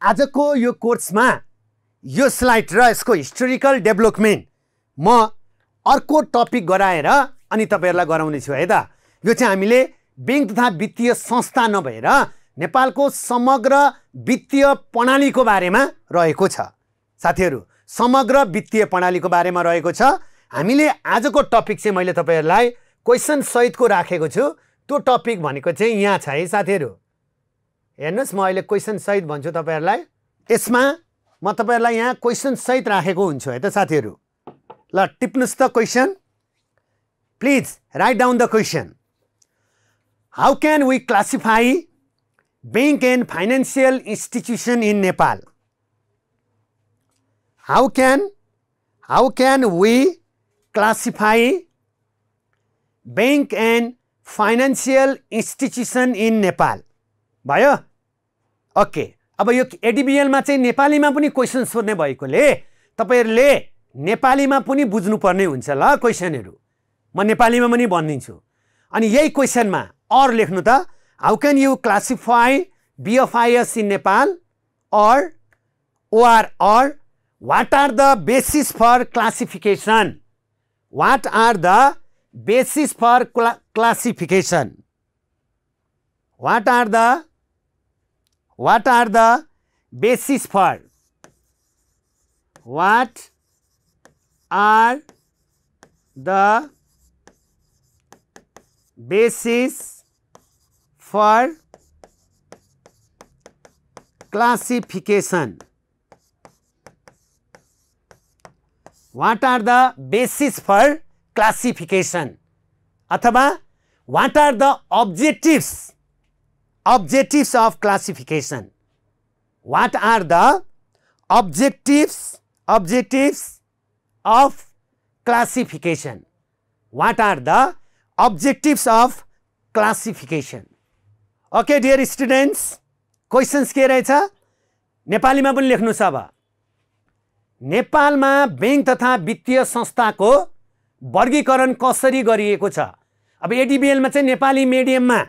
आजको यो कोर्समा यो स्लाइड र यसको हिस्टोरिकल डेभलपमेन्ट म अर्को टपिक गराएर अनि तपाईहरुलाई गराउने छु है त। यो चाहिँ हामीले बैंक तथा वित्तीय संस्था नभएर नेपालको समग्र वित्तीय प्रणालीको बारेमा रहेको छ। साथीहरु, समग्र वित्तीय प्रणालीको बारेमा रहेको छ। हामीले आजको टपिक चाहिँ मैले तपाईहरुलाई क्वेशन सहितको राखेको छु। त्यो टपिक भनेको चाहिँ यहाँ छ है साथीहरु। हेर्नुस्, म अहिले क्वेशन सहित भन्छु तपाईहरुलाई। यसमा म तपाईहरुलाई यहाँ क्वेशन सहित राखेको हुन्छु है त साथीहरु। ल टिप्नुस् त question. Please write down the question. How can we classify bank and financial institution in Nepal? How can we classify bank and financial institution in Nepal? भयो? ओके। अब यो एडीबीएल मा चाहिँ नेपालीमा पनि क्वेशन सोध्ने भएकोले तपाईहरुले नेपालीमा पनि बुझ्नु पर्ने हुन्छ ल क्वेशनहरु। म नेपालीमा पनि भनिदिन्छु। अनि यही क्वेशनमा और लेख्नु त। How can you classify BFIS in Nepal? Or what are the basis for classification? What are the basis for classification? What are the basis for? What are the basis for classification? What are the basis for classification? अथवा what are the objectives of classification? What are the objectives of classification? What are the objectives of classification? Okay dear students, questions के रहेछ? नेपालीमा पनि लेख्नुस्। अब नेपालमा bank तथा वित्तीय संस्थाको वर्गीकरण कसरी गरिएको छ? अब एडीबीएल मा चाहिँ नेपाली मिडियममा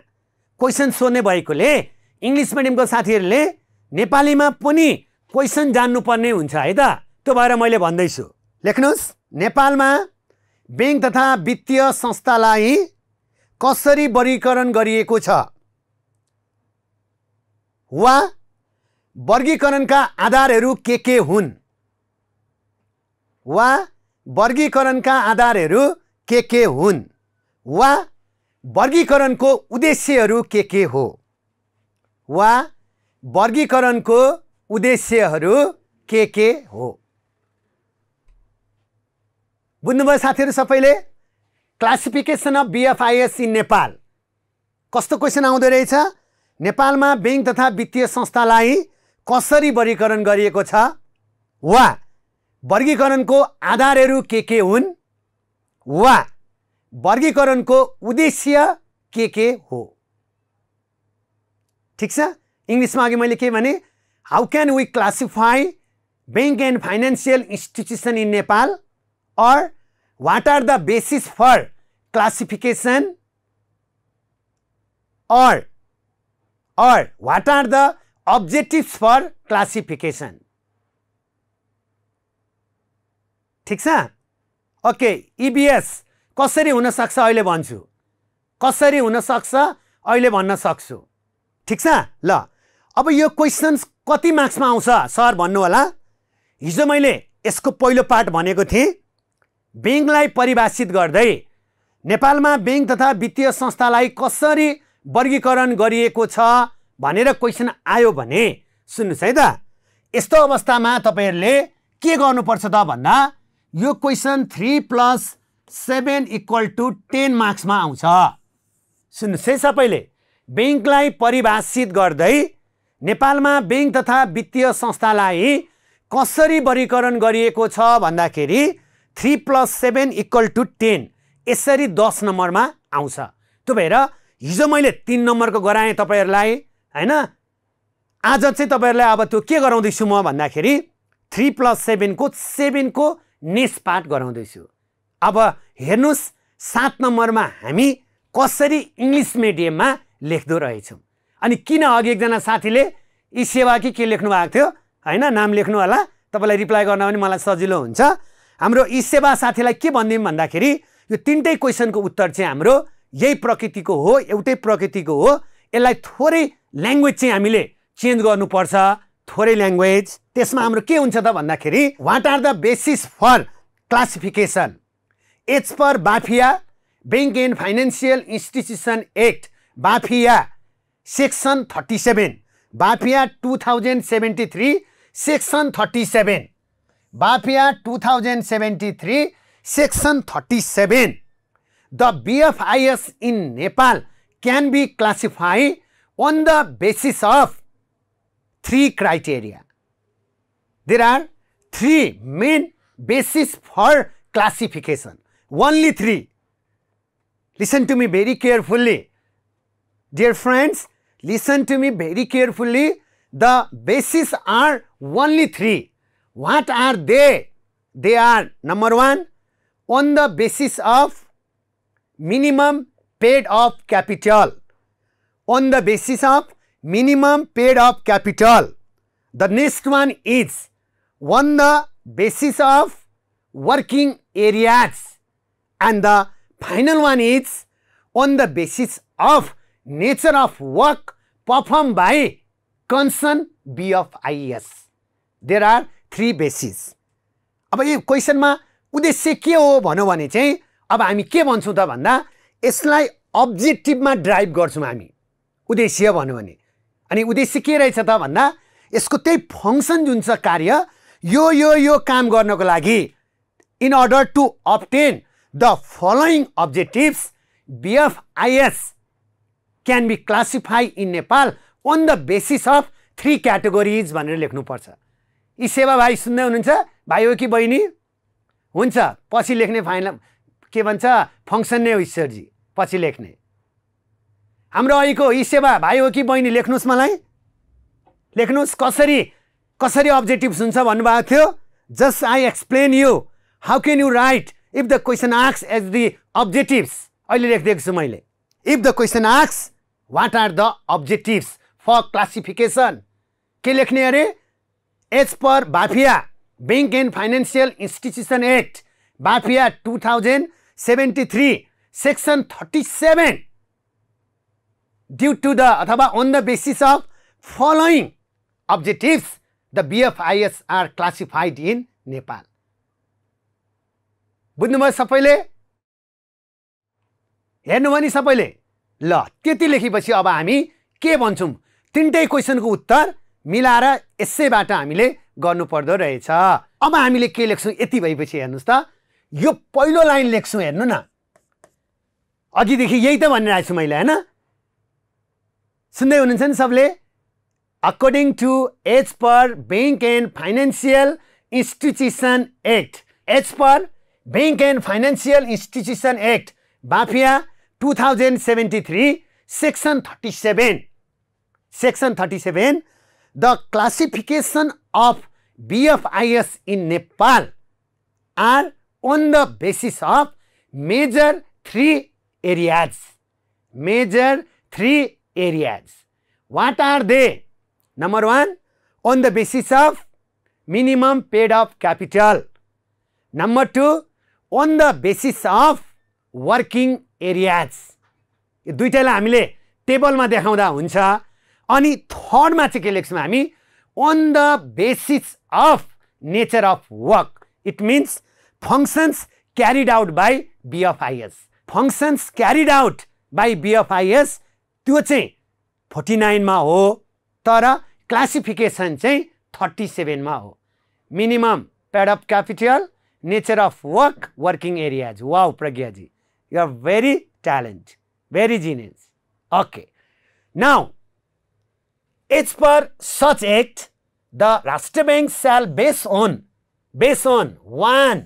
क्वेशन सोध्ने भएकोले इंग्लिश मिडियमको साथीहरुले नेपालीमा पनि क्वेशन जान्नु पर्ने हुन्छ है त। त्यो भएर मैले भन्दै छु। लेख्नुस्, नेपालमा बैंक तथा वित्तीय संस्थालाई कसरी वर्गीकरण गरिएको छ? वा वर्गीकरणका आधारहरू के हुन्? वा वर्गीकरणका आधारहरू के हुन्? वा वर्गीकरणको उद्देश्यहरू के हो? वा वर्गीकरणको उद्देश्यहरू के हो? बुझ्नुभयो साथीहरु सबैले? क्लासिफिकेसन अफ बीएफआईएस इन नेपाल कस्तो क्वेशन आउँदै रहेछ? नेपालमा बैंक तथा वित्तीय संस्थालाई कसरी वर्गीकरण गरिएको छ? वा वर्गीकरणको आधारहरू के हुन्? वा वर्गीकरणको उद्देश्य के हो? ठीक छ। इंग्लिशमा अघि मैले के भने? How can we classify bank and financial institution in Nepal? Or what are the basis for classification? Or what are the objectives for classification? ठीक छ। ओके, ईबीएस कसरी हुन सक्छ अहिले भन्छु। कसरी हुन सक्छ अहिले भन्न सक्छु। ठीक छ। ल अब यो क्वेशन्स कति मार्क्समा आउँछ सर भन्नु होला। हिजो मैले यसको पहिलो पार्ट भनेको थिएँ। बैंकलाई परिभाषित गर्दै नेपालमा बैंक तथा वित्तीय संस्थालाई कसरी वर्गीकरण गरिएको छ भनेर क्वेशन आयो भने सुन्नुस् है त। यस्तो अवस्थामा तपाईहरुले के गर्नुपर्छ त भन्दा यो क्वेशन 3 + 7 = 10 मार्क्समा आउँछ। सुन्नुस् है सबैले। बैंकलाई परिभाषित गर्दै नेपालमा बैंक तथा वित्तीय संस्थालाई कसरी वर्गीकरण गरिएको छ भन्दाखेरि 3 + 7 = 10 यसरी 10 नम्बरमा आउँछ। त्यो भएर हिजो मैले 3 नम्बरको गराएँ तपाईहरुलाई हैन। आज चाहिँ तपाईहरुलाई अब त्यो के गराउँदै छु म भन्दाखेरि 3 + 7 को 7 को नेक्स्ट पार्ट गराउँदै छु। अब हेर्नुस् 7 नम्बरमा हामी कसरी इंग्लिश मिडियममा लेख्दो रहेछौं। अनि किन अघि एकजना साथीले ई सेवा कि के लेख्नु भएको थियो हैन नाम लेख्नु होला तपाईलाई रिप्लाई गर्न पनि मलाई सजिलो हुन्छ हाम्रो ई सेवा साथीलाई के भन्दिम भन्दाखेरि यो तीनटै क्वेशनको उत्तर चाहिँ हाम्रो यही प्रकृतिको हो एउटै प्रकृतिको हो यसलाई थोरै ल्याङ्ग्वेज चाहिँ हामीले चेन्ज गर्नुपर्छ थोरै ल्याङ्ग्वेज त्यसमा हाम्रो के हुन्छ त भन्दाखेरि what are the basis for classification as per BAFIA bank and financial institution act BAFIA section 37 BAFIA 2073 section 37 BAFIA 2073 section 37 the BFIS in Nepal can be classified on the basis of 3 criteria. There are 3 main basis for classification. Only 3. Listen to me very carefully. Dear friends, listen to me very carefully. The bases are only 3. What are they? They are number 1, on the basis of minimum paid up capital. On the basis of minimum paid up capital. The next one is on the basis of working areas. And the final one is on the basis of nature of work performed by concerned BFIS. There are 3 bases. अब यो क्वेशनमा उद्देश्य के हो भन्नु भने चाहिँ अब हामी के भन्छौं त भन्दा यसलाई अब्जेक्टिभमा ड्राइभ गर्छौं हामी उद्देश्य भन्नु भने अनि उद्देश्य के रहेछ त भन्दा यसको त्यही फंक्सन जुन छ कार्य यो काम गर्नको लागि in order to obtain the following objectives BFIS can be classified in Nepal on the basis of 3 categories भनेर लेख्नु पर्छ यी सेवा भाइ सुन्दै हुनुहुन्छ भाइ हो कि बहिनी हुन्छ पछि लेख्ने फाइनल के भन्छ फंक्सन नै हो ईश्वरजी पछि लेख्ने हाम्रो अहिलेको यी सेवा भाइ हो कि बहिनी लेख्नुस् मलाई लेख्नुस् कसरी अब्जेक्टिभ्स हुन्छ भन्नु भएको थियो just I explain you how can you write if the question asks as the objectives अहिले लेख्दिएको छु मैले if the question asks what are the objectives for classification के लेख्ने अरे as per BAFIA bank and financial institution act BAFIA 2073 section 37 due to the अथवा on the basis of following objectives the BFIS are classified in Nepal. बुझ्नुभयो सबैले हेर्नुभयो नि सबैले ल त्यति लेखेपछि अब हामी के भन्छौं तीनटै क्वेशनको उत्तर मिलाएर यसैबाट हामीले गर्नु पर्दो रहेछ अब हामीले के लेख्छौं यति भएपछि हेर्नुस् त यो पहिलो लाइन लेख्छौं हेर्नु न अघिदेखि यही त भनिरहेको छु मैले हैन सुन्दै हुनुहुन्छ नि सबले according to as per bank and financial institution act as per bank and financial institution act BAFIA 2073 section 37 the classification of BFIS in Nepal are on the basis of major 3 areas. What are they? Number 1, on the basis of minimum paid up capital. Number 2, on the basis of working areas. यो दुईटैलाई हामीले टेबलमा देखाउँदा हुन्छ अनि थर्डमा चाहिँ के लेख्छौं हामी on the basis of nature of work. It means functions carried out by BFIS. Functions carried out by BFIS त्यो चाहिँ 49 मा हो तर क्लासिफिकेसन चाहिँ 37 मा हो minimum paid up capital nature of work working areas wow Pragya ji you are very talent very genius. Okay. Now, as per such act, the Rashtra Bank shall based on 1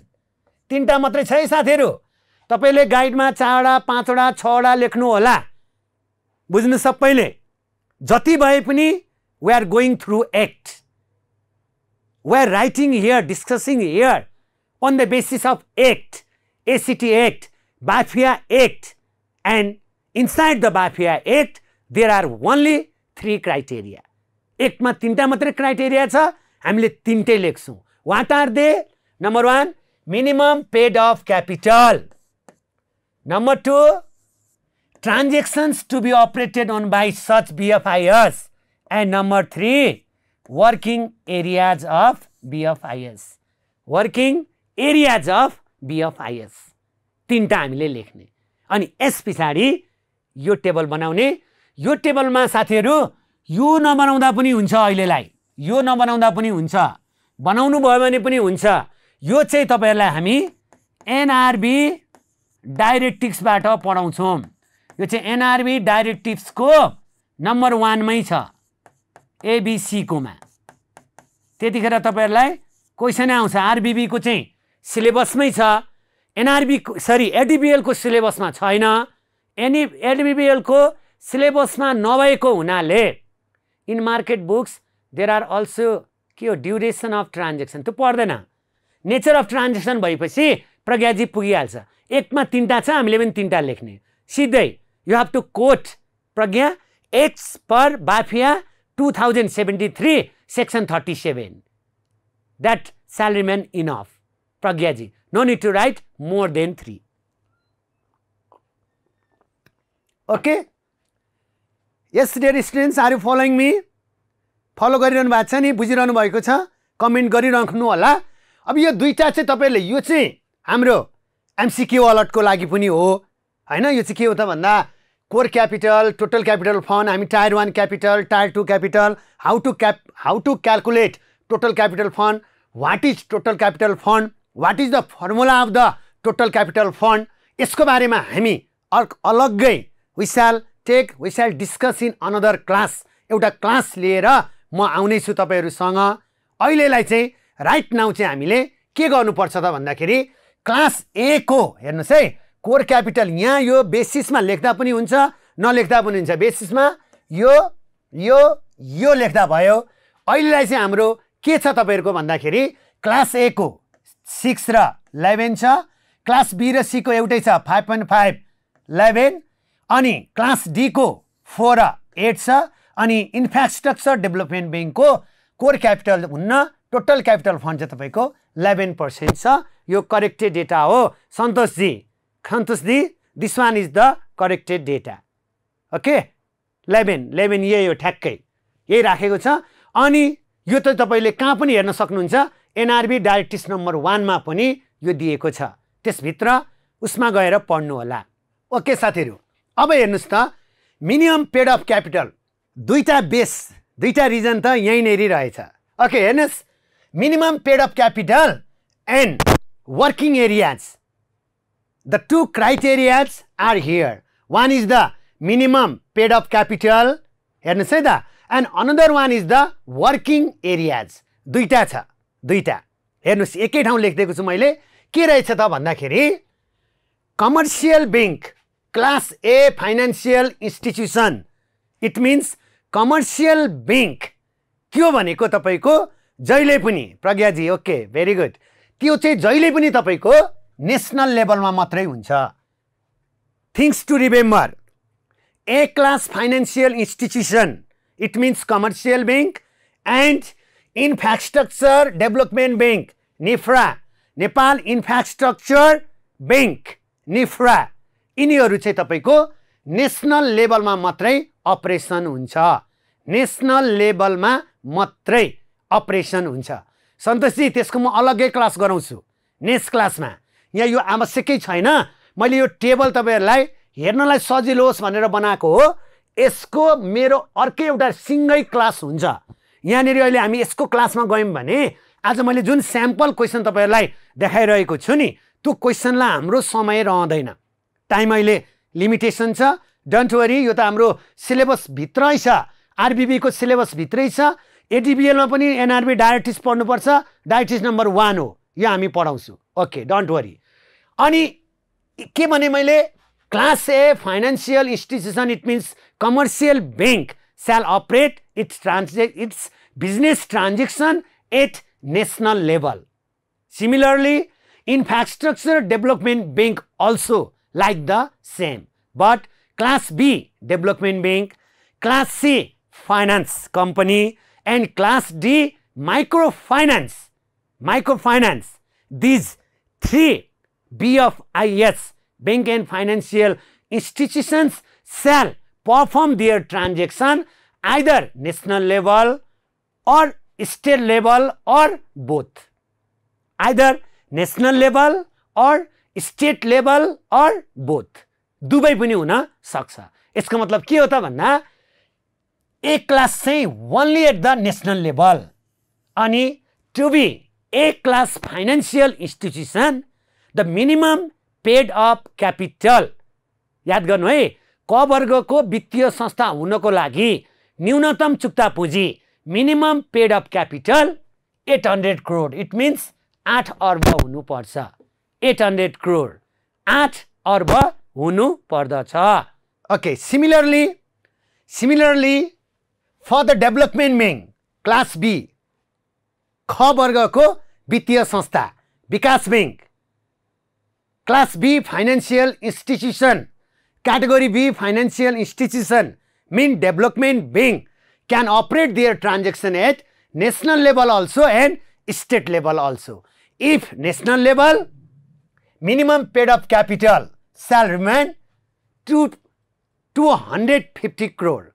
तीनटा मात्रै छ है साथीहरु तपाईले गाइडमा 4 वटा 5 वटा 6 वटा लेख्नु होला बुझ्नु सबैले जति भए पनि we are going through act we are writing here discussing here on the basis of act ACT act BAFIA act and inside the BAFIA Act, there are only 3 criteria. एकमा तीनटा मात्रै क्राइटेरिया छ, हामीले तीनटै लेख्छौँ। What are they? Number 1 minimum paid of capital, number 2 transactions to be operated on by such BFIs, and number 3 working areas of BFIs, working areas of BFIs। तीनटा हामीले लेख्ने अनि यस पछाडि यो टेबल बनाउने। यो टेबलमा साथीहरु यो नबनाउँदा पनि हुन्छ, अहिलेलाई यो नबनाउँदा पनि हुन्छ, बनाउनु भयो भने पनि हुन्छ। यो चाहिँ तपाईहरुलाई हामी एनआरबी डाइरेक्टिभ्स बाट पढाउँछौं। यो चाहिँ एनआरबी डाइरेक्टिभ्स को नम्बर 1 मै छ, एबीसी कोमा। त्यतिखेर तपाईहरुलाई क्वेशन आउँछ। आरबीबी को चाहिँ सिलेबसमै छ, एनआरबी सरी एडीबीएल को सिलेबसमा छैन। एडीबीएल को सिलेबसमा नभएको हुनाले in market books there are also के हो ड्युरेसन अफ ट्रान्जेक्सन, त्यो पढ्दैन। नेचर अफ ट्रान्जेक्सन भएपछि प्रज्ञाजी पुगिहाल्छ। एकमा तीनटा छ, हामीले पनि तीनटा लेख्ने सिधै। You have to quote Pragya as per BAFIA 2073 section 37 that shall remain enough। प्रज्ञाजी no need to write more than 3। okay, yes dear students, are you following me? Follow गरिरहनु भएको छ नि, बुझिरहनु भएको छ, कमेन्ट गरिराख्नु होला। अब यो दुईटा चाहिँ तपाईले, यो चाहिँ हाम्रो एमसीक्यू अलर्टको लागि पनि हो हैन। यो चाहिँ के हो त भन्दा core capital, total capital fund, हामी tier 1 capital, tier 2 capital, how to calculate total capital fund, what is total capital fund, what is the formula of the total capital fund, यसको बारेमा हामी अलग्गै we shall discuss in another class. एउटा class लिएर म आउने छु तपाईहरुसँग। अहिलेलाई चाहिँ राइट नाउ चाहिँ हामीले के गर्नुपर्छ त भन्दाखेरि क्लास ए को हेर्नुस् है, कोर क्यापिटल यहाँ यो बेसिसमा लेख्दा पनि हुन्छ, नलेख्दा पनि हुन्छ। बेसिसमा यो लेख्दा भयो। अहिलेलाई चाहिँ हाम्रो के छ तपाईहरुको भन्दाखेरि क्लास ए को 6 र 11 छ, क्लास बी र सी को एउटै छ 5.5 11, अनि क्लास डी को 4 र 8 छ, अनि इन्फ्रास्ट्रक्चर डेभलपमेन्ट बैंक को कोर क्यापिटल हुन्न, टोटल क्यापिटल फन्ड चाहिँ तपाईको 11% छ। यो करेक्टेड डेटा हो Santosh ji, this one is the corrected data. Okay 11 यही हो, ठ्याक्कै यही राखेको छ। अनि यो त तपाईले कहाँ पनि हेर्न सक्नुहुन्छ, एनआरबी डाइरेक्टिभ्स नम्बर 1 मा पनि यो दिएको छ, त्यसभित्र उसमा गएर पढ्नु होला। ओके साथीहरु, अब हेर्नुस् त मिनिमम पेड अफ क्यापिटल दुईटा बेस, दुईटा रिजन त यही नै रहेछ। ओके हेर्नुस्, minimum paid of capital and working areas, the two criterias are here. One is the minimum paid up capital, हेर्नुस् है त, and another one is the working areas। दुईटा छ, दुईटा हेर्नुस् एकै ठाउँ लेख्दिएको छु मैले। के रहेछ त भन्दाखेरि commercial bank class A financial institution, it means commercial bank के हो भनेको तपाईको जहिले पनि प्रज्ञाजी, ओके भेरी गुड, त्यो चाहिँ जहिले पनि तपाईको नेशनल लेभलमा मात्रै हुन्छ। Things to remember, A class financial institution it means commercial bank and infrastructure development bank NIFRA, Nepal infrastructure bank NIFRA, यिनीहरू चाहिँ तपाईको नेशनल लेभलमा मात्रै अपरेसन हुन्छ, नेशनल लेभलमा मात्रै अपरेसन हुन्छ। सन्तोषजी त्यसको म अलग्गै क्लास गराउँछु नेक्स्ट क्लासमा, यहाँ यो आवश्यकै छैन। मैले यो टेबल तपाईहरुलाई हेर्नलाई सजिलो होस् भनेर बनाएको हो। यसको मेरो अर्कै एउटा सिंगै क्लास हुन्छ। यहाँनिर अहिले हामी यसको क्लासमा गयौं भने आज मैले जुन स्याम्पल क्वेशन तपाईहरुलाई देखाइरहेको छु नि, त्यो क्वेशनलाई हाम्रो समय रहँदैन, टाइम अहिले लिमिटेसन छ। डोन्ट वरी, यो त हाम्रो सिलेबस भित्रै छ, आरबीबी को सिलेबस भित्रै छ। एडीबीएल मा पनि एनआरबी डाइरेक्टिभ्स पढ्नुपर्छ, डाइरेक्टिभ्स नम्बर 1 हो, यो हामी पढाउँछु। Okay don't worry. अनि के भने मैले class A financial institution it means commercial bank shall operate its business transaction at national level. Similarly infrastructure development bank also like the same, but class B development bank, class C finance company, and class D microfinance. Microfinance. These three BFIS, bank and financial institutions, shall perform their transaction either national level or state level or both. Either national level or state level or both. दुवै पनि हुन सक्छ. यसको मतलब के हो त भन्दा A class चाहिँ only at the national level अनि to be A class financial institution the minimum paid up capital, याद गर्नु है, क वर्गको वित्तीय संस्था हुनको लागि न्यूनतम चुक्ता पुँजी minimum paid up capital 800 crore. It means 8 अर्ब हुनु पर्छ. 800 crore 8 अर्ब हुनु पर्दछ. Okay, similarly for the development bank class B, ख वर्गको वित्तीय संस्था विकास bank, class B financial institution, category B financial institution mean development bank can operate their transaction at national level also and state level also. If national level, minimum paid up capital shall remain to 250 crore,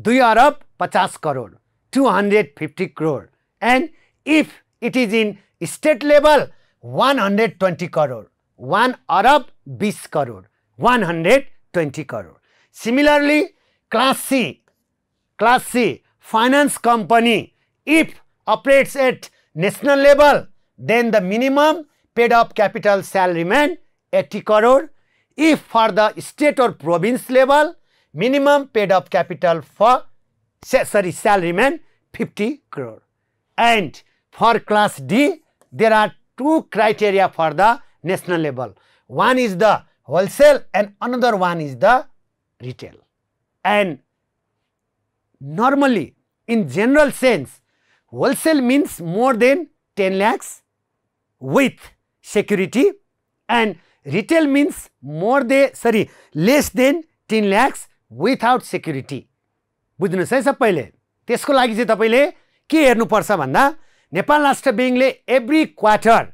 2 arab 50 crore, 250 crore, and if it is in state level 120 crore, 1 arab 20 crore, 120 crore. Similarly, class C finance company, if operates at national level, then the minimum paid up capital shall remain 80 crore. If for the state or province level, minimum paid up capital shall remain 50 crore. And for class D, there are two criteria for the national level. One is the wholesale and another one is the retail. And normally, in general sense, wholesale means more than 10 lakhs with security, and retail means less than 10 lakhs without security. बुझ्नुस् है सबैले. त्यसको लागि चाहिँ तपाईले के हेर्नुपर्छ भन्दा नेपाल राष्ट्र बैंकले एभ्री क्वार्टर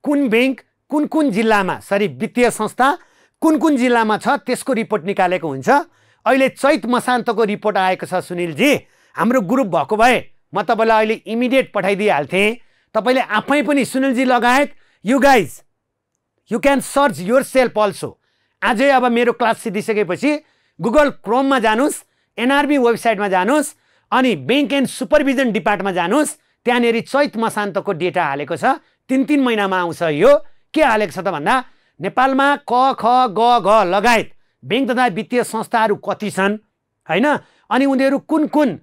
कुन बैंक कुन जिल्लामा वित्तीय संस्था कुन जिल्लामा छ त्यसको रिपोर्ट निकालेको हुन्छ. अहिले चैत मसान्तको रिपोर्ट आएको छ सुनिल जी, हाम्रो ग्रुप भएको भए म तपाईलाई अहिले इमिडिएट पठाइदिहाल्थे. तपाईले आफै पनि सुनिल जी लगायत you guys you can search your self also. आजै अब मेरो क्लास सिधिसकेपछि गुगल क्रोममा जानुस्, एनआरबी वेबसाइटमा जानुस् अनि बैंक एन्ड सुपरभिजन डिपार्टमेन्टमा जानुस्. त्यहाँनेरि चैत मसान्तको डेटा हालेको छ. 3 महिनामा आउँछ. यो के हालेको छ त भन्दा नेपालमा क ख ग घ लगायत बैंक तथा वित्तीय संस्थाहरू कति छन् हैन, अनि उनीहरू कुन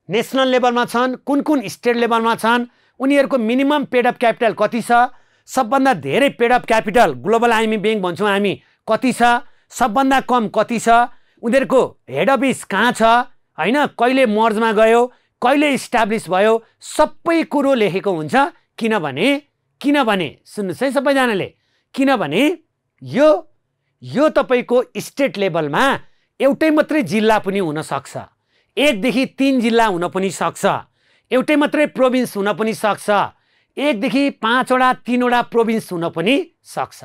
नेशनल लेभलमा छन्, कुन स्टेट लेभलमा छन्, उनीहरूको मिनिमम पेड अप क्यापिटल कति छ, सबभन्दा धेरै paid up capital global IMF bank भन्छौँ हामी कति छ, सबभन्दा कम कति छ, उनीहरूको हेड अफिस कहाँ छ हैन, कहिले मर्जमा गयो, कहिले इस्टाब्लिस भयो, सबै कुरो लेखेको हुन्छ. किनभने सुन्नुस् है सबैजनाले, किनभने यो तपाईको स्टेट लेभलमा एउटै मात्रै जिल्ला पनि हुन सक्छ, 1 देखि 3 जिल्ला हुन पनि सक्छ, एउटै मात्रै प्रोभिन्स हुन पनि सक्छ, 1 देखि 5 वटा 3 वटा प्रोभिन्स हुन पनि सक्छ.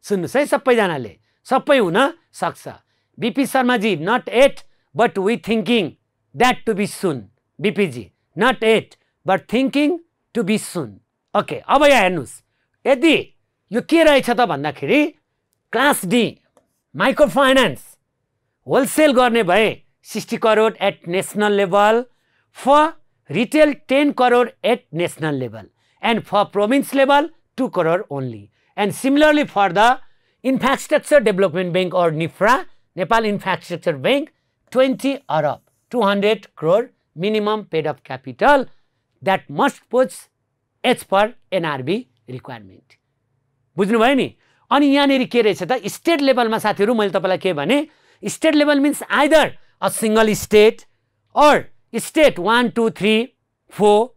सुन्नुस् है सबैजनाले, सबै हुन सक्छ. BP Sharma ji, not yet but we thinking that to be soon. BP ji, not yet but thinking to be soon. Okay, अब यहाँ हेर्नुस्, यदि यो के रहेछ त भन्दाखेरि class D micro finance wholesale गर्ने भए 60 crore at national level, for retail 10 crore at national level, and for province level 2 crore only. And similarly for the Infrastructure Development Bank or NIFRA, Nepal Infrastructure Bank, 20 arab 200 crore minimum paid up capital that must put as per NRB requirement. बुझ्नु भयो नि. अनि यहाँनेरि के रहेछ त state लेभलमा साथीहरु, मैले तपाईलाई के भने, state level means either a single state or state 1 2 3 4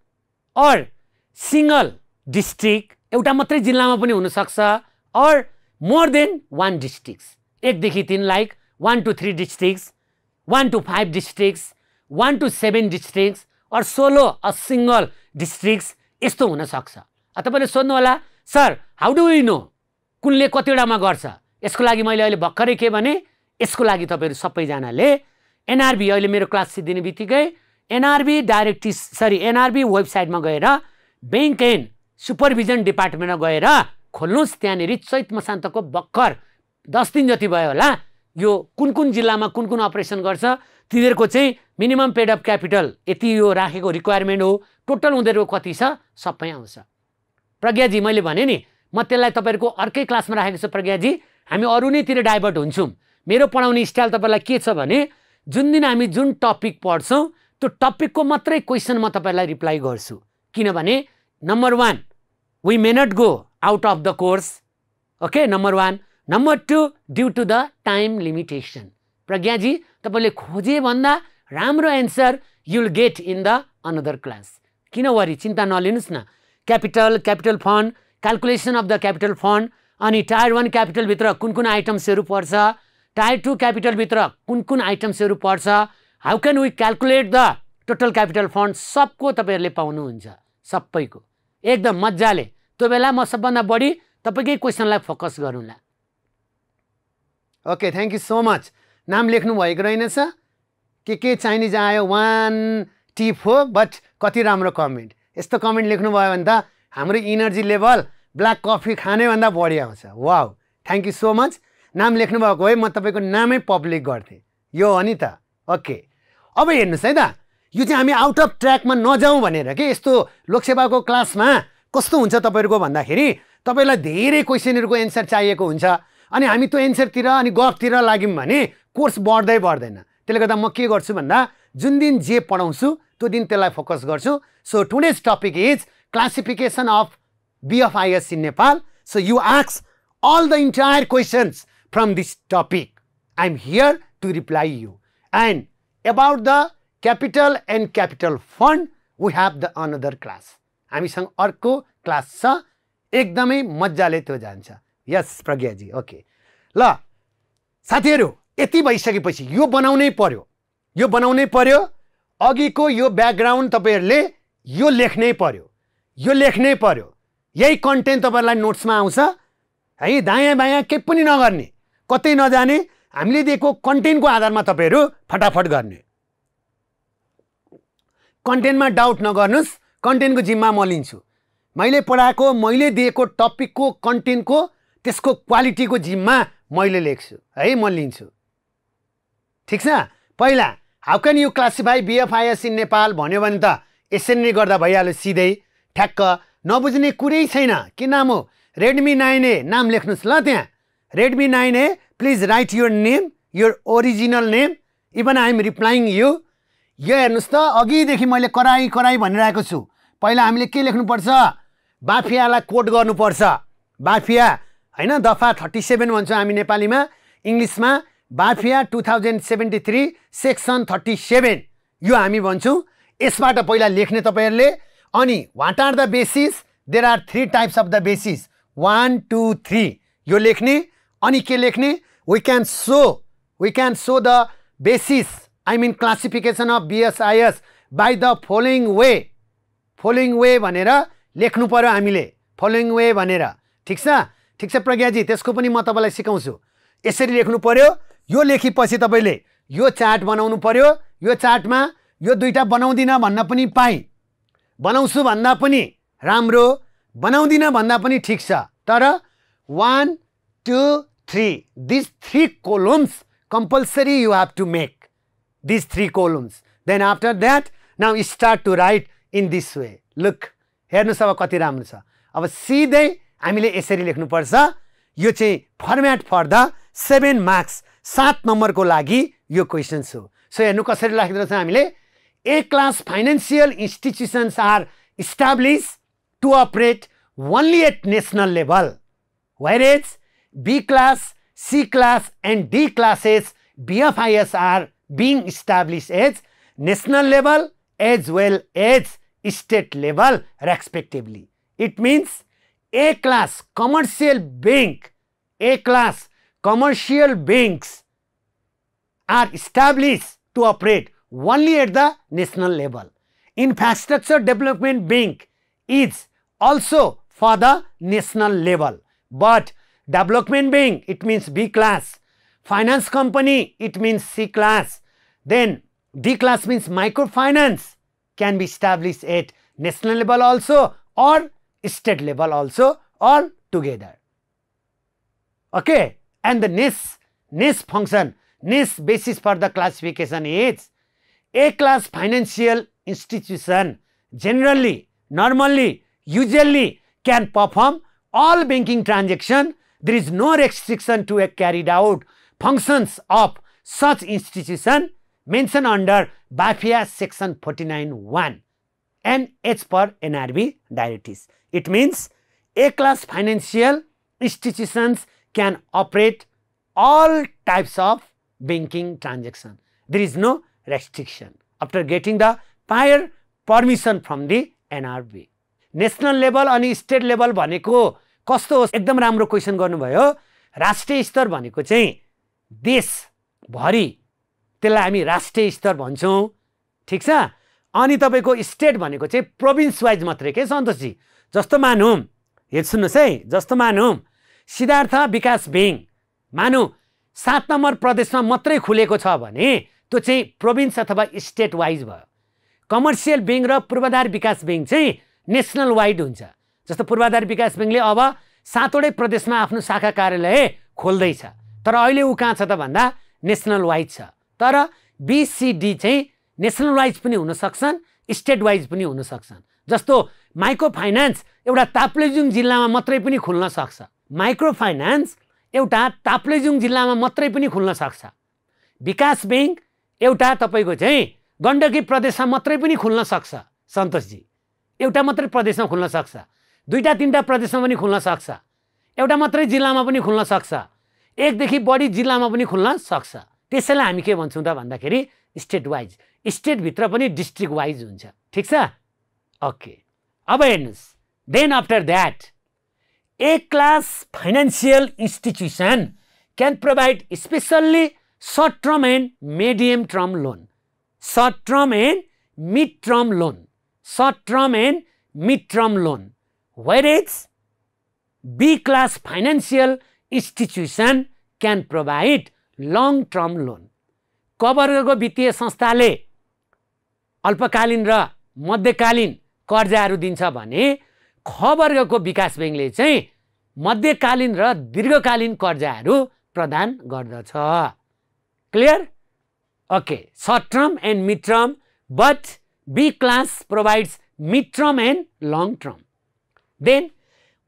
or single district, एउटा मात्रै जिल्लामा पनि हुन सक्छ, or more than 1 districts, 1 देखि 3 like 1 to 3 districts, 1 to 5 districts, 1 to 7 districts, or solo a single districts यस्तो हुन सक्छ। तपाईले सोध्नु होला sir how do we know कुनले कतिवटामा गर्छ? यसको लागि मैले अहिले भर्खरै के भने यसको लागि तपाईहरु सबैजनाले एनआरबी अहिले मेरो क्लास सिद्धिने बित्तिकै एनआरबी एनआरबी वेबसाइटमा गएर बैंक एन्ड सुपरभिजन डिपार्टमेन्टमा गएर खोल्नुस्। त्यहाँनेरि चैत मसान्तको भर्खर 10 दिन जति भयो होला यो कुन जिल्लामा कुन अपरेसन गर्छ तिनीहरुको चाहिँ मिनिमम पेड अप क्यापिटल यति यो राखेको रिक्वायरमेन्ट हो, टोटल उनीहरुको कति छ सबै आउँछ। प्रज्ञाजी मैले भने नि म त्यसलाई तपाईहरुको अर्कै क्लासमा राखेको छु। प्रज्ञाजी हामी अरु नैतिर डाइभर्ट हुन्छौं। मेरो पढाउने स्टाइल तपाईलाई के छ भने जुन दिन हामी जुन टपिक पढ्छौं त्यो टपिकको मात्रै क्वेशन म तपाईलाई रिप्लाई गर्छु। किनभने number 1 we may not go out of the course, okay, number 1. Number 2 due to the time limitation. प्रज्ञाजी तपाईले खोजे भन्दा राम्रो answer you will get in the another class. किन वरी चिन्ता नलिनुस् न। Capital fund, calculation of the capital fund अनि tyre 1 capital भित्र कुन आइटम्सहरु पर्छ, टायर 2 क्यापिटल भित्र कुन आइटम्सहरु पर्छ, how can we calculate the total capital fund सबको तपाईहरुले पाउनुहुन्छ सबैको एकदम मज्जाले। त्यो बेला म सबभन्दा बढी तपाईकै क्वेशनलाई फोकस गरौँला। Okay thank you so much. नाम लेख्नु भएको रहेनछ के चाइनिज आयो 1 टिप हो बट कति राम्रो कमेन्ट। यस्तो कमेन्ट लेख्नु भयो भने त हाम्रो एनर्जी लेभल ब्ल्याक कफी खाने भन्दा बढी आउँछ। Wow thank you so much. नाम लेख्नु भएको भए म तपाईको नामै पब्लिक गर्थे। यो हो नि त। ओके अब हेर्नुस् है त यो चाहिँ हामी आउट अफ ट्र्याकमा नजाउँ भनेर के यस्तो लोकसेवाको क्लासमा कस्तो हुन्छ तपाईहरुको भन्दाखेरि तपाईलाई धेरै क्वेशनहरुको एन्सर चाहिएको हुन्छ अनि हामी त्यो एन्सरतिर अनि गफतिर लाग्यौं भने कोर्स बढ्दैन। त्यसले गर्दा म के गर्छु भन्दा जुन दिन जे पढाउँछु त्यो दिन त्यसलाई फोकस गर्छु। So today's topic is classification of BFIS in Nepal. So you ask all the entire questions from this topic. I am here to reply you. And about the capital and capital fund, we have the another class. हामीसँग अर्को class छ एकदमै मज्जाले त्यो जान्छ। यस प्रज्ञाजी okay ल साथीहरु यति भइसकेपछि यो बनाउनै पर्यो अघिको यो ब्याकग्राउन्ड तपाईहरुले यो लेख्नै पर्यो यही कन्टेन्ट तपाईहरुलाई नोट्समा आउँछ है। दायाँ बायाँ के पनि नगर्ने कतै नजाने हामीले दिएको कन्टेन्टको आधारमा तपाईहरु फटाफट गर्ने। कन्टेन्टमा डाउट नगर्नुस्, कन्टेन्टको जिम्मा म लिन्छु। मैले पढाएको मैले दिएको टपिकको कन्टेन्टको त्यसको क्वालिटीको जिम्मा मैले लेख्छु है, म लिन्छु। ठीक छ। पहिला how can you classify BFIS in Nepal भन्यो भने त यसरी नै गर्दा भइहाल्यो सिधै ठ्याक्क। नबुझ्ने कुरै छैन। के नाम हो? Redmi 9A नाम लेख्नुस् ल त्यहाँ। Redmi 9A please write your name, your original name. Even I am replying you. यो हेर्नुस् त अघिदेखि मैले कराई भनिरहेको छु। पहिला हामीले के लेख्नु पर्छ? बाफियालाई कोड गर्नु पर्छ। बाफिया हैन दफा 37 भन्छौं हामी नेपालीमा, इंग्लिशमा बाफिया 2073 सेक्सन 37 यो हामी भन्छौं। यसबाट पहिला लेख्ने तपाईहरुले। अनि what are the basis? There are 3 types of the basis 1 2 3 यो लेख्ने। अनि के लेख्ने? We can so the basis I mean classification of BFIS by the following way भनेर लेख्नु पर्यो हामीले। following way भनेर। ठीक छ प्रज्ञाजी त्यसको पनि म तपाईलाई सिकाउँछु। यसरी लेख्नु पर्यो। यो लेखेपछि तपाईले यो चार्ट बनाउनु पर्यो। यो चार्टमा यो दुईटा बनाउँदिन भन्न पनि पाइ, बनाउँछु भन्दा पनि राम्रो, बनाउँदिन भन्दा पनि ठीक छ। तर 1 2 3 these 3 columns compulsory you have to make. These 3 columns. Then after that, now start to write in this way. Look, हेर्नुस् अब कति राम्रो छ। अब सिधै हामीले यसरी लेख्नु पर्छ। यो चाहिँ फर्म्याट फर द 7 मार्क्स 7 नम्बरको लागि यो क्वेशन्स हो। सो हेर्नु कसरी लेख्दिन्छ हामीले। A class financial institutions are established to operate only at national level, whereas B class, C class and D classes BFIS are being established as national level as well as state level respectively. It means A class commercial banks are established to operate only at the national level, Infrastructure Development Bank is also for the national level. But Development Bank, it means B class. Finance company, it means C class. Then D class means microfinance, can be established at national level also or state level also, all together. Okay, and the next function, next basis for the classification is A class financial institution generally, normally, usually can perform all banking transaction. There is no restriction to a carried out functions of such institution mentioned under BAFIA section 49(1) and H per NRB directives. It means A class financial institutions can operate all types of banking transaction. There is no restriction after getting the prior permission from the NRB. National level अनि state level भनेको कस्तो हो? एकदम राम्रो question गर्नुभयो। राष्ट्रिय स्तर भनेको चाहिँ देशभरि, त्यसलाई हामी राष्ट्रिय स्तर भन्छौँ, ठीक छ। अनि तपाईको स्टेट भनेको चाहिँ प्रोभिन्स वाइज मात्रै के सन्तोषजी। जस्तो मानौँ, हेर सुन्नुहोस् है, जस्तो मानौँ सिद्धार्थ विकास ब्याङ्क मानौँ 7 नम्बर प्रदेशमा मात्रै खुलेको छ भने त्यो चाहिँ प्रोभिन्स अथवा स्टेट वाइज भयो। कमर्सियल ब्याङ्क र पूर्वाधार विकास ब्याङ्क चाहिँ नेशनल वाइड हुन्छ। जस्तो पूर्वाधार विकास ब्याङ्कले अब 7 वटै प्रदेशमा आफ्नो शाखा कार्यालय खोल्दैछ, तर अहिले ऊ कहाँ छ त भन्दा नेशनल वाइड छ। तर BCD चाहिँ नेशनल वाइज पनि हुन सक्छन्, स्टेट वाइज पनि हुन सक्छन्। जस्तो माइक्रो फाइनान्स एउटा ताप्लेजुङ जिल्लामा मात्रै पनि खुल्न सक्छ। माइक्रो फाइनान्स एउटा ताप्लेजुङ जिल्लामा मात्रै पनि खुल्न सक्छ। विकास ब्याङ्क एउटा तपाईको चाहिँ गण्डकी प्रदेशमा मात्रै पनि खुल्न सक्छ सन्तोषजी। एउटा मात्रै प्रदेशमा खुल्न सक्छ, 2-3 प्रदेशमा पनि खुल्न सक्छ, एउटा मात्रै जिल्लामा पनि खुल्न सक्छ, 1 देखि बढी जिल्लामा पनि खुल्न सक्छ। त्यसैलाई हामी के भन्छौँ त भन्दाखेरि स्टेट वाइज। स्टेट भित्र पनि डिस्ट्रिक्ट वाइज हुन्छ, ठीक छ। ओके, अब हेर्नुस्, then after that A class financial institution can provide especially short term and medium term loan, short term and mid term loan, short term and mid term loan, whereas B class financial institution can provide long term loan. क वर्गको वित्तीय संस्थाले अल्पकालीन र मध्यकालीन कर्जाहरू दिन्छ भने ख वर्गको विकास ब्याङ्कले चाहिँ मध्यकालीन र दीर्घकालीन कर्जाहरू प्रदान गर्दछ। Clear? Okay, short term and mid term, but B class provides mid term and long term. Then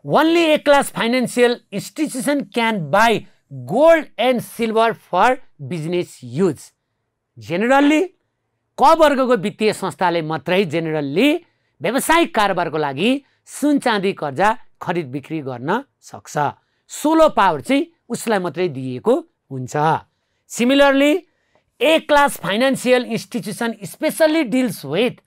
only A class financial institution can buy gold and silver for business use. Generally क वर्गको वित्तीय संस्थाले मात्रै generally व्यावसायिक कारोबारको लागि सुन चाँदी कर्जा खरिद बिक्री गर्न सक्छ। सोलो पावर चाहिँ उसलाई मात्रै दिएको हुन्छ। Similarly A class financial institution especially deals with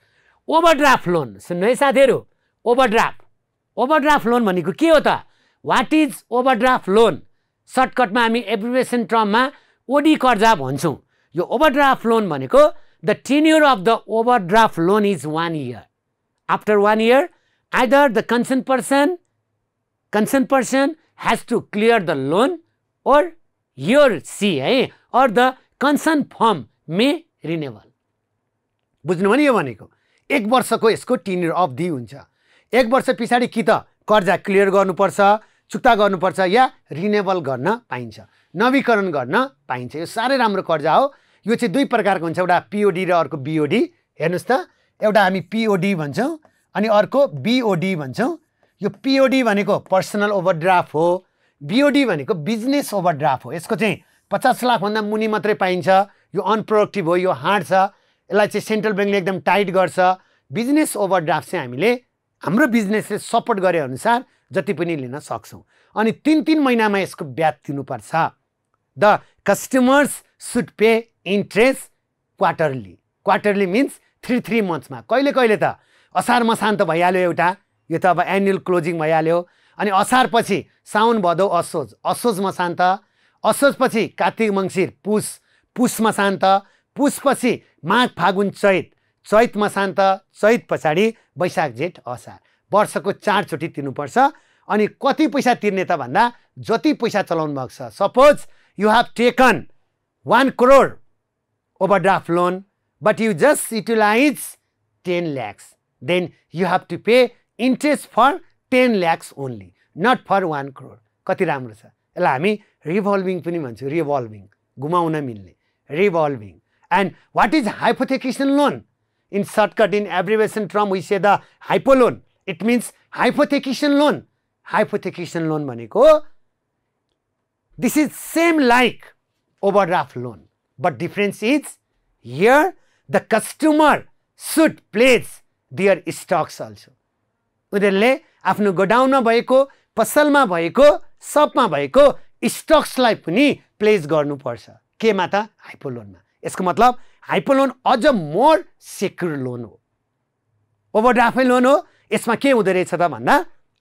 overdraft loan. सुन्नु है साथीहरु, ओभरड्राफ्ट लोन भनेको के हो त? What is overdraft loan? सर्टकटमा हामी एब्रिभिएसन टर्ममा ओडी कर्जा भन्छौं। यो ओभरड्राफ्ट लोन भनेको the tenure of the overdraft loan is 1 year. After 1 year, either the concerned person has to clear the loan or he or she or the concerned firm may renewal. बुझ्नु भने यो भनेको 1 वर्षको यसको tenure अवधि हुन्छ। 1 वर्ष पछाडी कि त कर्जा क्लियर गर्नुपर्छ, चुक्ता गर्नुपर्छ या रिन्युअल गर्न पाइन्छ, नवीकरण गर्न पाइन्छ। यो सारै राम्रो कर्जा हो। यो चाहिँ दुई प्रकारको हुन्छ, एउटा POD र अर्को BOD। हेर्नुस् त, एउटा हामी POD भन्छौं अनि अर्को BOD भन्छौं। यो POD भनेको पर्सनल ओभरड्राफ्ट हो, BOD भनेको बिजनेस ओभरड्राफ्ट हो। यसको चाहिँ 50 लाख भन्दा मुनि मात्रै पाइन्छ। यो अनप्रोडक्टिभ हो, यो हार्ड छ, यसलाई चाहिँ सेन्ट्रल बैंकले एकदम टाइट गर्छ। बिजनेस ओभरड्राफ्ट चाहिँ हामीले हाम्रो बिजनेसले सपोर्ट गरे अनुसार जति पनि लिन सक्छौं अनि 3-3 महिनामा यसको ब्याज दिनुपर्छ। The customers should pay interest quarterly means 3 मन्थ्समा। कहिले कहिले त असार मसान्त भइहाल्यो एउटा, यो त अब एनुअल क्लोजिङ भइहाल्यो। अनि असार पछि साउन भदौ असोज मसान्त, असोज पछि कार्तिक मङ्सिर पुष मसान्त, पुष पछि माघ फागुन चैत, चैत मसान्त चैत पछाडि वैशाख जेठ असार वर्षको 4 चोटि तिर्नुपर्छ अनि कति पैसा तिर्ने त भन्दा जति पैसा चलाउनु भएको छ suppose you have taken 1 crore overdraft loan but you just utilize 10 lakhs then you have to pay interest for 10 lakhs only not for 1 crore कति राम्रो छ यसलाई हामी रिभल्भिङ पनि भन्छौँ रिभल्भिङ घुमाउन मिल्ने revolving and what is hypothecation loan in shortcut in abbreviation term we say the hypo loan it means hypothecation loan भनेको this is same like overdraft loan but difference is here the customer should pledge their stocks also उनीहरूले आफ्नो गोडाउनमा भएको पसलमा भएको सपमा भएको स्टक्सलाई पनि plays गर्नुपर्छ केमा त हाइपो लोनमा यसको मतलब हाइपो लोन अझ मोर सेक्युर लोन हो ओभरड्राफ्ट लोन हो यसमा के हुँदो रहेछ त भन्दा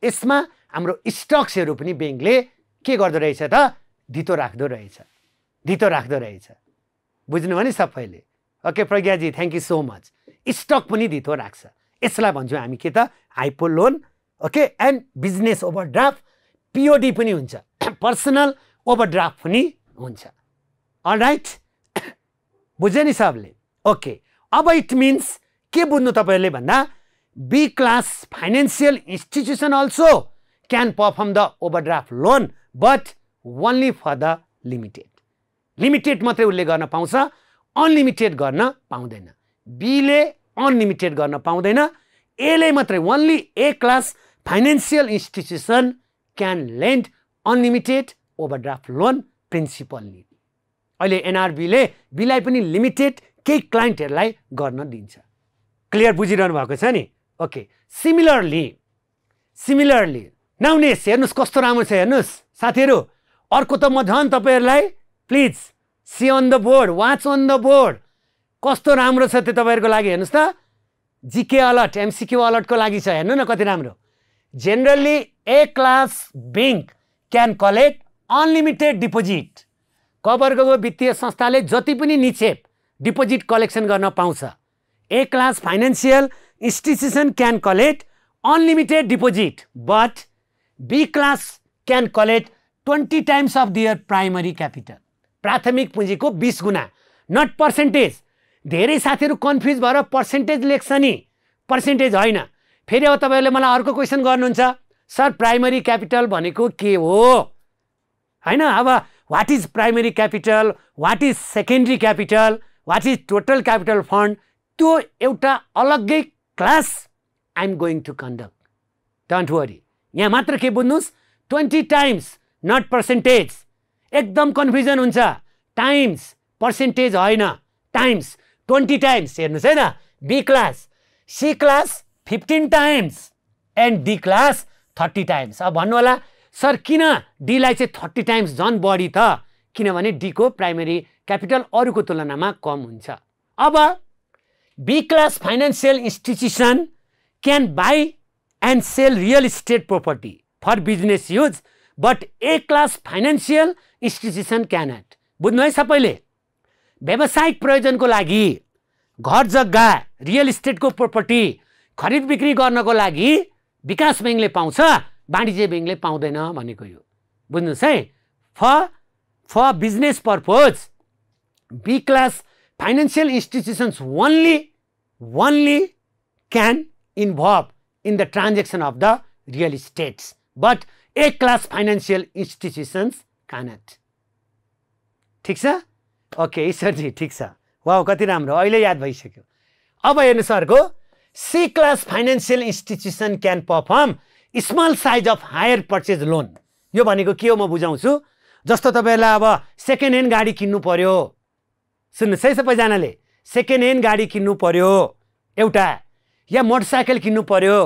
यसमा हाम्रो स्टक्सहरू पनि बैंकले के गर्दो रहेछ त धितो राख्दो रहेछ बुझ्नु भने सबैले ओके प्रज्ञाजी thank you so much stock पनि धितो राख्छ यसलाई भन्छौँ हामी के त hypo loan okay and business overdraft POD पनि हुन्छ पर्सनल ओभरड्राफ्ट पनि हुन्छ अलराइट बुझ्यो नि सबले ओके अब इट मिन्स के बुझ्नु तपाईहरुले भन्दा B class financial institution also can perform the overdraft loan but only for the limited मात्रै उसले गर्न पाउँछ अनलिमिटेड गर्न पाउँदैन बीले अनलिमिटेड गर्न पाउँदैन एले मात्रै only A class financial institution can lend unlimited overdraft loan principally अहिले एनआरबीले बीलाई पनि लिमिटेड केही क्लाइन्टहरूलाई गर्न दिन्छ क्लियर बुझिरहनु भएको छ नि ओके सिमिलरली नाउनेस हेर्नुस् कस्तो राम्रो छ हेर्नुस् साथीहरू अर्को त म झन् तपाईहरुलाई please see on the board watch on the board कस्तो राम्रो छ त्यो तपाईहरुको लागि हेर्नुस् त जीके अलर्ट एमसीक्यू अलर्टको लागि छ हेर्नु न कति राम्रो generally A class bank can collect unlimited deposit कवर्गको वित्तीय संस्थाले जति पनि निक्षेप डिपोजिट कलेक्सन गर्न पाउँछ A class financial institution can collect unlimited deposit but B class can collect 20 times of their primary capital प्राथमिक पुँजीको 20 गुणा नट पर्सेन्टेज धेरै साथीहरू कन्फ्युज भएर पर्सेन्टेज लेख्छ नि पर्सेन्टेज होइन फेरि अब तपाईहरुले मलाई अर्को क्वेशन गर्नुहुन्छ सर प्राइमरी क्यापिटल भनेको के हो हैन अब what is primary capital what is secondary capital what is total capital fund त्यो एउटा अलग्गै class I am going to conduct don't worry यहाँ मात्र के बुझ्नुस् 20 times नट पर्सेन्टेज एकदम कन्फ्युजन हुन्छ टाइम्स पर्सेन्टेज होइन टाइम्स 20 times हेर्नुस् है न B class C class 15 times and D class 30 times अब भन्नु होला सर किन डी लाई चाहिँ 30 times झन् बढी त किनभने डी को प्राइमरी क्यापिटल अरूको तुलनामा कम हुन्छ अब B class financial institution can buy and sell real estate property for business use but A class financial institution cannot बुझ्नु है सबैले व्यावसायिक प्रयोजनको लागि घर जग्गा रियल इस्टेटको प्रोपर्टी खरिद बिक्री गर्नको लागि विकास बैंकले पाउँछ वाणिज्य बैंकले पाउँदैन भनेको यो बुझ्नुस् है for business purpose B class financial institutions only can involve in the transaction of the real estates but A class financial institutions cannot ठिक छ ओके ईश्वरजी ठिक छ वाउ कति राम्रो अहिले याद भइसक्यो अब हेर्नुस् अर्को C class financial institution can perform small size of hire purchase loan यो भनेको के हो म बुझाउँछु जस्तो तपाईहरुलाई अब सेकेन्ड ह्यान्ड गाडी किन्नु पर्यो सुन्नुस् है सबैजनाले सेकेन्ड ह्यान्ड गाडी किन्नु पर्यो एउटा या मोटरसाइकल किन्नु पर्यो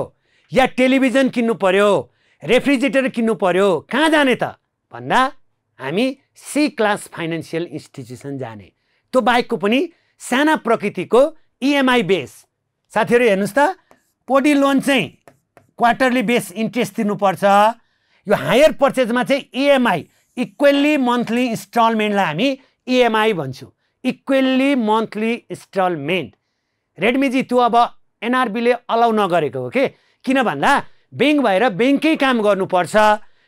या टेलिभिजन किन्नु पर्यो रेफ्रिजरेटर किन्नु पर्यो कहाँ जाने त भन्दा हामी सी क्लास फाइनान्शियल इन्स्टिट्युसन जाने त्यो बाहेकको पनि साना प्रकृतिको इएमआई बेस साथीहरु हेर्नुस् त पोडी लोन चाहिँ क्वार्टरली बेस इन्ट्रेस्ट तिर्नुपर्छ यो हायर पर्चेजमा चाहिँ इएमआई इक्वली मन्थली इन्स्टलमेन्टलाई हामी इएमआई भन्छौँ इक्वली मन्थली इन्स्टलमेन्ट रेडमीजी त्यो अब एनआरबीले अलाउ नगरेको हो के, किन भन्दा ब्याङ्क भएर ब्याङ्ककै काम गर्नुपर्छ,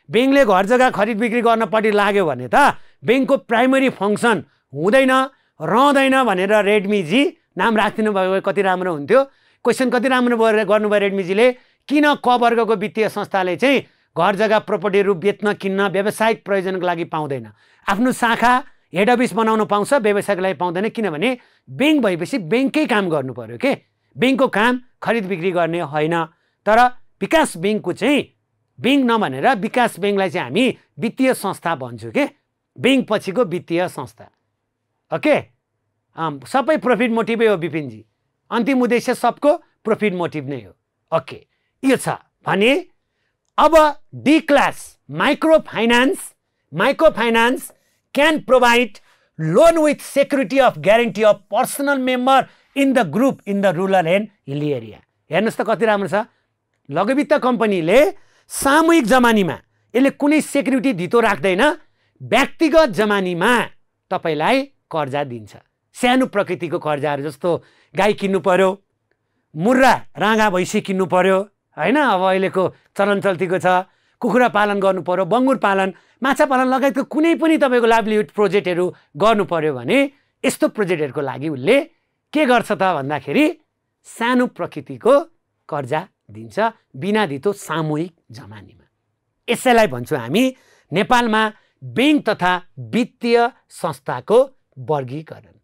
ब्याङ्कले घर जग्गा खरिद बिक्री गर्नपट्टि लाग्यो भने त ब्याङ्कको प्राइमरी फङ्सन हुँदैन रहँदैन भनेर रेडमीजी नाम राखिदिनु भएको भए कति राम्रो हुन्थ्यो। क्वेसन कति राम्रो गर्नुभयो रेडमीजीले, किन क वर्गको वित्तीय संस्थाले चाहिँ घर जग्गा प्रोपर्टीहरू बेच्न किन्न व्यावसायिक प्रयोजनको लागि पाउँदैन, आफ्नो शाखा हेड अफिस बनाउन पाउँछ, व्यवसायको लागि पाउँदैन, किनभने ब्याङ्क भएपछि ब्याङ्ककै काम गर्नु पर्यो के, ब्याङ्कको काम खरिद बिक्री गर्ने होइन। तर विकास ब्याङ्कको चाहिँ ब्याङ्क नभनेर विकास ब्याङ्कलाई चाहिँ हामी वित्तीय संस्था भन्छौँ के, ब्याङ्क पछिको वित्तीय संस्था। ओके, सबै प्रफिट मोटिभै हो विपिनजी, अन्तिम उद्देश्य सबको प्रफिट मोटिभ नै हो। ओके, यो छ भने अब D class micro finance can provide loan with security of guarantee of personal member in the group in the rural and hilly area। हेर्नुस् त कति राम्रो छ, लघु वित्त कम्पनीले सामूहिक जमानीमा यसले कुनै सेक्युरिटी धितो राख्दैन, व्यक्तिगत जमानीमा तपाईलाई कर्जा दिन्छ। सानो प्रकृतिको कर्जाहरू जस्तो गाई किन्नु पर्यो, मुर्रा राँगा भैँसी किन्नु पर्यो हैन, अब अहिलेको चलन चल्तीको छ, कुखुरा पालन गर्नु पर्यो, बङ्गुर पालन, माछा पालन लगायतको कुनै पनि तपाईको लाइभलीहुड प्रोजेक्टहरू गर्नु पर्यो भने यस्तो प्रोजेक्टहरूको लागि उसले के गर्छ त भन्दाखेरि सानो प्रकृतिको कर्जा दिन्छ बिना धितो सामूहिक जमानीमा। यसैलाई भन्छौँ हामी नेपालमा ब्याङ्क तथा वित्तीय संस्थाको वर्गीकरण।